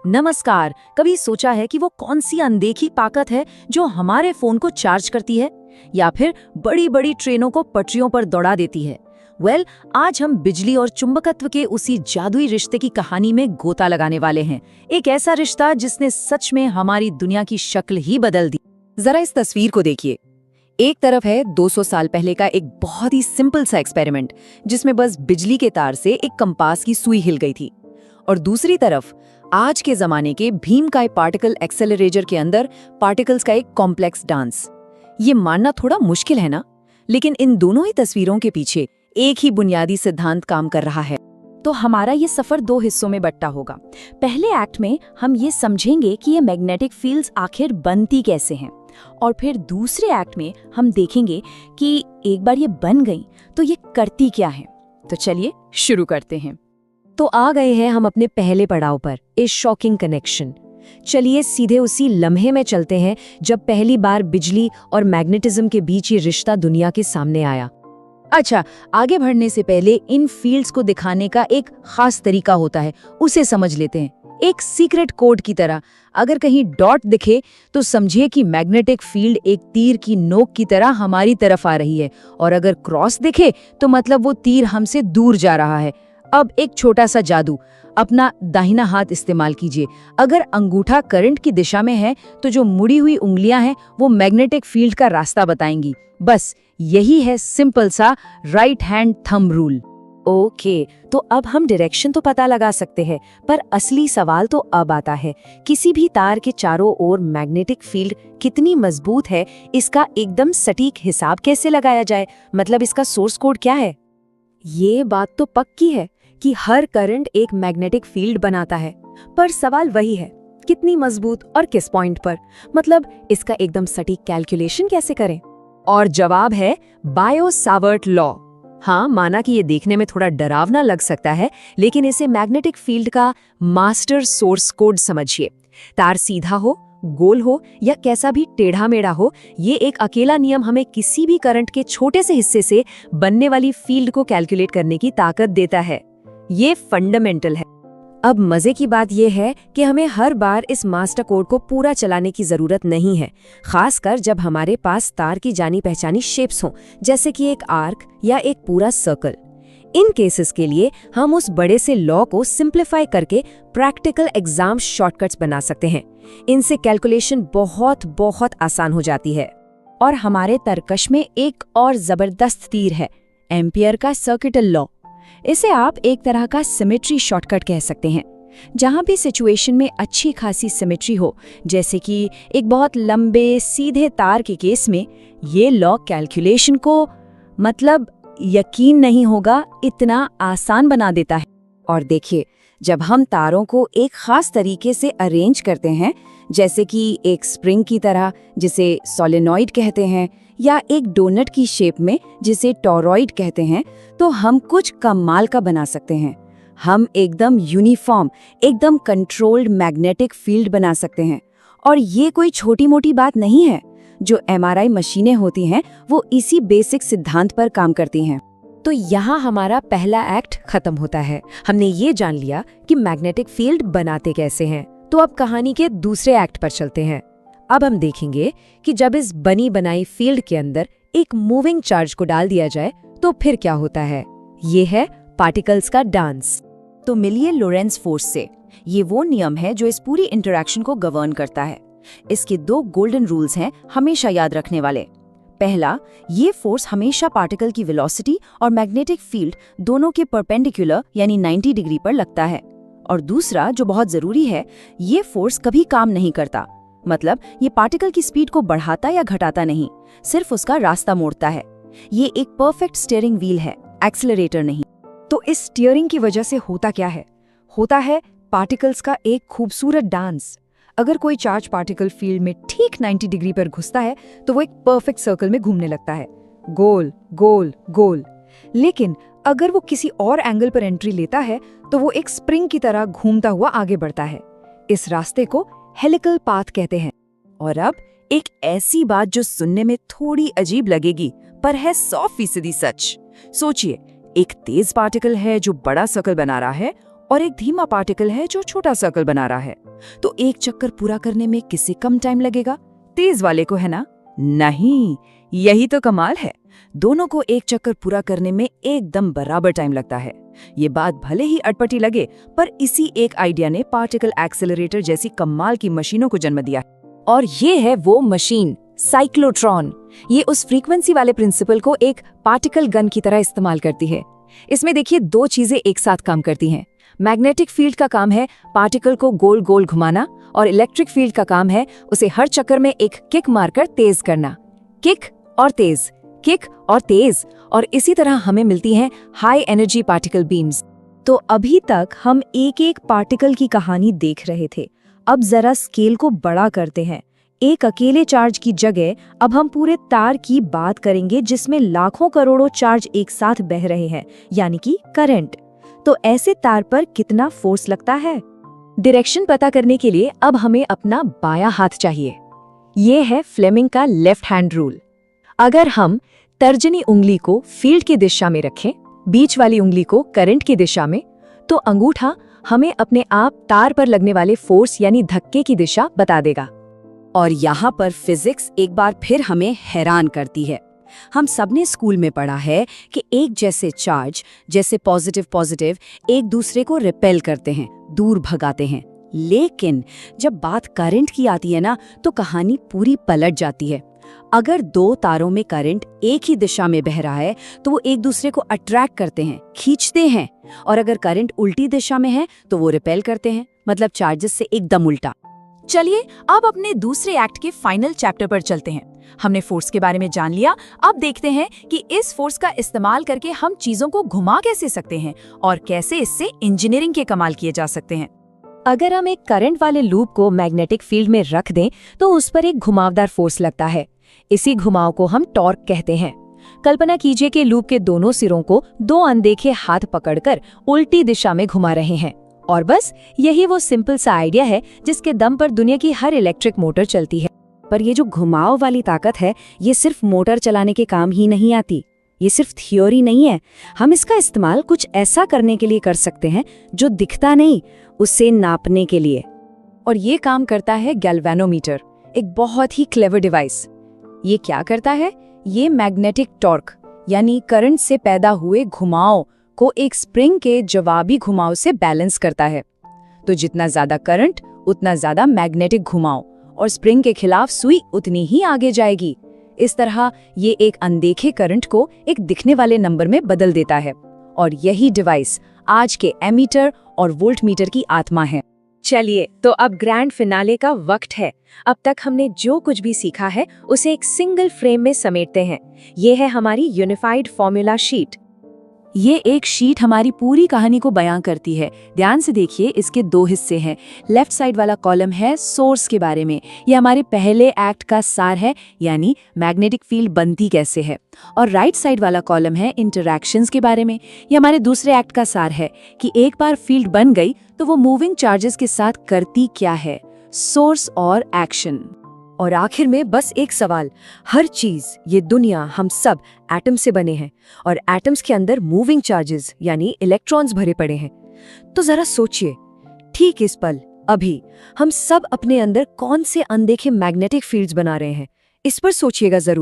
नमस्कार। कभी सोचा है कि वो कौन सी अनदेखी ताकत है जो हमारे फोन को चार्ज करती है या फिर बड़ी बड़ी ट्रेनों को पटरियों पर दौड़ा देती है? आज हम बिजली और चुंबकत्व के उसी जादुई रिश्ते की कहानी में गोता लगाने वाले हैं। एक ऐसा रिश्ता जिसने सच में हमारी दुनिया की शक्ल ही बदल दी। जरा इस तस्वीर को देखिए। एक तरफ है 200 साल पहले का एक बहुत ही सिंपल सा एक्सपेरिमेंट जिसमें बस बिजली के तार से एक कंपास की सुई हिल गई थी, और दूसरी तरफ आज के जमाने के भीमकाय पार्टिकल एक्सेलरेटर के अंदर पार्टिकल्स का एक कॉम्प्लेक्स डांस। ये मानना थोड़ा मुश्किल है ना, लेकिन इन दोनों ही तस्वीरों के पीछे एक ही बुनियादी सिद्धांत काम कर रहा है। तो हमारा ये सफर 2 हिस्सों में बंटा होगा। पहले एक्ट में हम ये समझेंगे कि ये मैग्नेटिक फील्ड्स आखिर बनती कैसे हैं, और फिर दूसरे एक्ट में हम देखेंगे कि एक बार ये बन गई तो ये करती क्या है। तो चलिए शुरू करते हैं। तो आ गए हैं हम अपने पहले पड़ाव पर, इस शॉकिंग कनेक्शन। चलिए सीधे उसी लम्हे में चलते हैं जब पहली बार बिजली और मैग्नेटिज्म के बीच ये रिश्ता दुनिया के सामने आया। अच्छा, आगे बढ़ने से पहले इन फील्ड्स को दिखाने का एक खास तरीका होता है, उसे समझ लेते हैं। एक सीक्रेट कोड की तरह अगर कहीं डॉट दिखे तो समझिए कि मैग्नेटिक फील्ड एक तीर की नोक की तरह हमारी तरफ आ रही है, और अगर क्रॉस दिखे तो मतलब वो तीर हमसे दूर जा रहा है। अब एक छोटा सा जादू, अपना दाहिना हाथ इस्तेमाल कीजिए। अगर अंगूठा करंट की दिशा में है तो जो मुड़ी हुई उंगलियां हैं वो मैग्नेटिक फील्ड का रास्ता बताएंगी। बस यही है सिंपल सा right hand thumb rule. Okay, तो अब हम डायरेक्शन तो पता लगा सकते हैं, पर असली सवाल तो अब आता है, किसी भी तार के चारों ओर मैग्नेटिक फील्ड कितनी मजबूत है, इसका एकदम सटीक हिसाब कैसे लगाया जाए? मतलब इसका सोर्स कोड क्या है? ये बात तो पक्की है कि हर करंट एक मैग्नेटिक फील्ड बनाता है, पर सवाल वही है, कितनी मजबूत और किस पॉइंट पर? मतलब इसका एकदम सटीक कैलकुलेशन कैसे करें? और जवाब है बायो-सावर्ट लॉ। हाँ, माना कि ये देखने में थोड़ा डरावना लग सकता है, लेकिन इसे मैग्नेटिक फील्ड का मास्टर सोर्स कोड समझिए। तार सीधा हो, गोल हो या कैसा भी टेढ़ा मेढ़ा हो, ये एक अकेला नियम हमें किसी भी करंट के छोटे से हिस्से से बनने वाली फील्ड को कैलकुलेट करने की ताकत देता है। ये फंडामेंटल है। अब मजे की बात यह है कि हमें हर बार इस मास्टर कोड को पूरा चलाने की जरूरत नहीं है, खासकर जब हमारे पास तार की जानी पहचानी शेप्स हों, जैसे कि एक आर्क या एक पूरा सर्कल। इन केसेस के लिए हम उस बड़े से लॉ को सिंप्लीफाई करके प्रैक्टिकल एग्जाम शॉर्टकट्स बना सकते हैं। इनसे कैलकुलेशन बहुत बहुत आसान हो जाती है। और हमारे तर्कश में एक और जबरदस्त तीर है, एम्पियर का सर्किटल लॉ। इसे आप एक तरह का सिमेट्री शॉर्टकट कह सकते हैं। जहां भी सिचुएशन में अच्छी खासी सिमेट्री हो, जैसे कि एक बहुत लंबे सीधे तार के केस में, ये लॉ कैलकुलेशन को मतलब यकीन नहीं होगा इतना आसान बना देता है। और देखिए, जब हम तारों को एक खास तरीके से अरेंज करते हैं, जैसे कि एक स्प्रिंग की तरह जिसे सोलेनॉइड कहते हैं, या एक डोनट की शेप में जिसे टॉरॉइड कहते हैं, तो हम कुछ कमाल का बना सकते हैं। हम एकदम यूनिफॉर्म, एकदम कंट्रोल्ड मैग्नेटिक फील्ड बना सकते हैं। और ये कोई छोटी मोटी बात नहीं है। जो एमआरआई मशीनें होती हैं वो इसी बेसिक सिद्धांत पर काम करती हैं। तो यहाँ हमारा पहला एक्ट खत्म होता है। हमने ये जान लिया कि मैग्नेटिक फील्ड बनाते कैसे हैं। तो अब कहानी के दूसरे एक्ट पर चलते हैं। अब हम देखेंगे कि जब इस बनी बनाई फील्ड के अंदर एक मूविंग चार्ज को डाल दिया जाए तो फिर क्या होता है। ये है पार्टिकल्स का डांस। तो मिलिए लोरेंट्ज फोर्स से। ये वो नियम है जो इस पूरी इंटरैक्शन को गवर्न करता है। इसके 2 गोल्डन रूल्स हैं हमेशा याद रखने वाले। पहला, ये फोर्स हमेशा पार्टिकल की वेलोसिटी और मैग्नेटिक फील्ड दोनों के परपेंडिकुलर यानी 90 डिग्री पर लगता है। और दूसरा, जो बहुत जरूरी है, ये फोर्स कभी काम नहीं करता। मतलब ये पार्टिकल की स्पीड को बढ़ाता या घटाता नहीं, सिर्फ उसका रास्ता मोड़ता है। ये एक परफेक्ट स्टीयरिंग व्हील है, एक्सीलरेटर नहीं। तो इस स्टीयरिंग की वजह से होता क्या है? होता है पार्टिकल्स का एक खूबसूरत डांस। अगर कोई चार्ज पार्टिकल फील्ड में ठीक 90 डिग्री पर घुसता है तो वो एक परफेक्ट सर्कल में घूमने लगता है, गोल गोल गोल। लेकिन अगर वो किसी और एंगल पर एंट्री लेता है तो वो एक स्प्रिंग की तरह घूमता हुआ आगे बढ़ता है। इस रास्ते को हेलिकल पाथ कहते हैं। और अब एक ऐसी बात जो सुनने में थोड़ी अजीब लगेगी, पर है 100% सच। सोचिए, एक तेज पार्टिकल है जो बड़ा सर्कल बना रहा है, और एक धीमा पार्टिकल है जो छोटा सर्कल बना रहा है। तो एक चक्कर पूरा करने में किसे कम टाइम लगेगा? तेज वाले को, है ना? नहीं, यही तो कमाल है। दोनों को एक चक्कर पूरा करने में एकदम बराबर टाइम लगता है। ये बात भले ही अटपटी लगे, पर इसी एक आइडिया ने पार्टिकल एक्सेलरेटर जैसी कमाल की मशीनों को जन्म दिया। और ये है वो मशीन, साइक्लोट्रॉन। ये उस फ्रीक्वेंसी वाले प्रिंसिपल को एक पार्टिकल गन की तरह इस्तेमाल करती है। इसमें देखिए, दो चीजें एक साथ काम करती हैं। मैग्नेटिक फील्ड का काम है पार्टिकल को गोल गोल घुमाना, और इलेक्ट्रिक फील्ड का काम है उसे हर चक्कर में एक किक मारकर तेज करना। किक और तेज, किक और तेज, और इसी तरह हमें मिलती हैं हाई एनर्जी पार्टिकल बीम्स। तो अभी तक हम एक एक पार्टिकल की कहानी देख रहे थे। अब जरा स्केल को बड़ा करते हैं। एक अकेले चार्ज की जगह अब हम पूरे तार की बात करेंगे, जिसमें लाखों करोड़ों चार्ज एक साथ बह रहे हैं, यानी कि करंट। तो ऐसे तार पर कितना फोर्स लगता है? डायरेक्शन पता करने के लिए अब हमें अपना बायां हाथ चाहिए। ये है फ्लेमिंग का लेफ्ट हैंड रूल। अगर हम तर्जनी उंगली को फील्ड की दिशा में रखें, बीच वाली उंगली को करंट की दिशा में, तो अंगूठा हमें अपने आप तार पर लगने वाले फोर्स यानी धक्के की दिशा बता देगा। और यहाँ पर फिजिक्स एक बार फिर हमें हैरान करती है। हम सबने स्कूल में पढ़ा है कि एक जैसे चार्ज, जैसे पॉजिटिव पॉजिटिव, एक दूसरे को रिपेल करते हैं, दूर भगाते हैं। लेकिन जब बात करंट की आती है ना, तो कहानी पूरी पलट जाती है। अगर दो तारों में करंट एक ही दिशा में बह रहा है, तो वो एक दूसरे को अट्रैक्ट करते हैं, खींचते हैं। और अगर करंट उल्टी दिशा में है, तो वो रिपेल करते हैं, मतलब चार्जेस से एकदम उल्टा। चलिए अब अपने दूसरे एक्ट के फाइनल चैप्टर पर चलते हैं। हमने फोर्स के बारे में जान लिया, अब देखते हैं कि इस फोर्स का इस्तेमाल करके हम चीजों को घुमा कैसे सकते हैं और कैसे इससे इंजीनियरिंग के कमाल किए जा सकते हैं। अगर हम एक करंट वाले लूप को मैग्नेटिक फील्ड में रख दें, तो उस पर एक घुमावदार फोर्स लगता है। इसी घुमाव को हम टॉर्क कहते हैं। कल्पना कीजिए कि लूप के दोनों सिरों को दो अनदेखे हाथ पकड़कर उल्टी दिशा में घुमा रहे हैं। और बस यही वो सिंपल सा आइडिया है जिसके दम पर दुनिया की हर इलेक्ट्रिक मोटर चलती है। पर ये जो घुमाव वाली ताकत है, ये सिर्फ मोटर चलाने के काम ही नहीं आती। ये सिर्फ थ्योरी नहीं है। हम इसका इस्तेमाल कुछ ऐसा करने के लिए कर सकते हैं जो दिखता नहीं, उसे नापने के लिए। और ये काम करता है गैल्वेनोमीटर, एक बहुत ही क्लेवर डिवाइस। ये क्या करता है? ये मैग्नेटिक टॉर्क यानी करंट से पैदा हुए घुमाव को एक स्प्रिंग के जवाबी घुमाव से बैलेंस करता है। तो जितना ज्यादा करंट, उतना ज्यादा मैग्नेटिक घुमाव, और स्प्रिंग के खिलाफ सुई उतनी ही आगे जाएगी। इस तरह ये एक अनदेखे करंट को एक दिखने वाले नंबर में बदल देता है। और यही डिवाइस आज के एमीटर और वोल्टमीटर की आत्मा है। चलिए, तो अब ग्रैंड फिनाले का वक्त है। अब तक हमने जो कुछ भी सीखा है उसे एक सिंगल फ्रेम में समेटते हैं। ये है हमारी यूनिफाइड फॉर्मूला शीट। ये एक शीट हमारी पूरी कहानी को बयां करती है। ध्यान से देखिए, इसके दो हिस्से हैं। लेफ्ट साइड वाला कॉलम है सोर्स के बारे में, ये हमारे पहले एक्ट का सार है, यानी मैग्नेटिक फील्ड बनती कैसे है। और राइट साइड वाला कॉलम है इंटरैक्शंस के बारे में, ये हमारे दूसरे एक्ट का सार है कि एक बार फील्ड बन गई तो वो मूविंग चार्जेस के साथ करती क्या है, सोर्स और एक्शन। और आखिर में बस एक सवाल, हर चीज, ये दुनिया, हम सब एटम से बने हैं, और एटम्स के अंदर मूविंग चार्जेस यानी इलेक्ट्रॉन्स भरे पड़े हैं। तो जरा सोचिए, ठीक इस पल, अभी हम सब अपने अंदर कौन से अनदेखे मैग्नेटिक फील्ड्स बना रहे हैं? इस पर सोचिएगा जरूर।